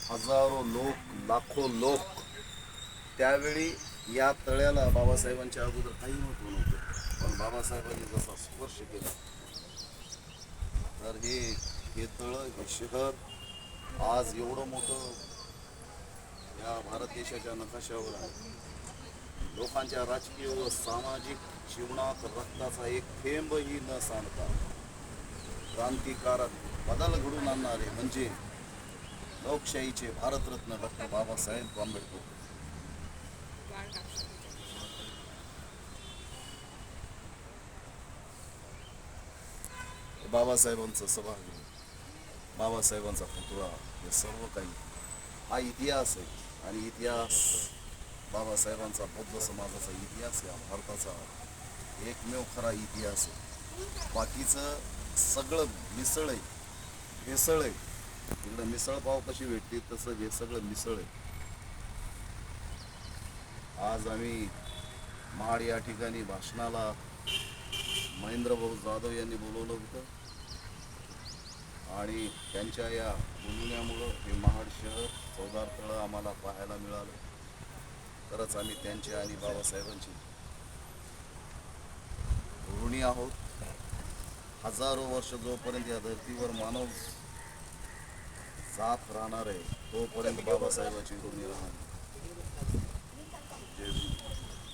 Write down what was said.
हजारो लोक, लाखो लोक त्यावेळी या तळ्याला बाबासाहेबांच्या अगोदर काही महत्व नव्हतं, पण बाबासाहेबांनी जसा स्पर्श केला तर हे तळ, हे शहर आज एवढं मोठं या भारत देशाच्या नकाशावर आहे. लोकांच्या राजकीय व सामाजिक जीवनात रक्ताचा एक थेंबही न सांडता क्रांतिकारक बदल घडून आणणारे म्हणजे लोकशाहीचे भारतरत्न डॉक्टर बाबासाहेब आंबेडकर. बाबासाहेबांचं सभागृह, बाबासाहेबांचा पुतळा, हे सर्व काही हा इतिहास आहे. आणि इतिहास बाबासाहेबांचा, बौद्ध समाजाचा इतिहास आहे, भारताचा एकमेव खरा इतिहास आहे. बाकीचं सगळं मिसळ आहे, भेसळ आहे. इकडं मिसळ पाव कशी भेटते तसं हे सगळं मिसळ आहे. आज आम्ही महाड या ठिकाणी भाषणाला महेंद्रभाऊ जाधव यांनी बोलवलं होतं आणि त्यांच्या या बोलण्यामुळं हे महाड शहर, चौदार तळं आम्हाला पाहायला मिळालं. खरंच आम्ही त्यांचे आणि बाबासाहेबांची ऋणी आहोत. हजारो वर्ष जोपर्यंत या धर्तीवर मानव जात राहणार आहे तोपर्यंत बाबासाहेबांची ऋणी राहणार. जय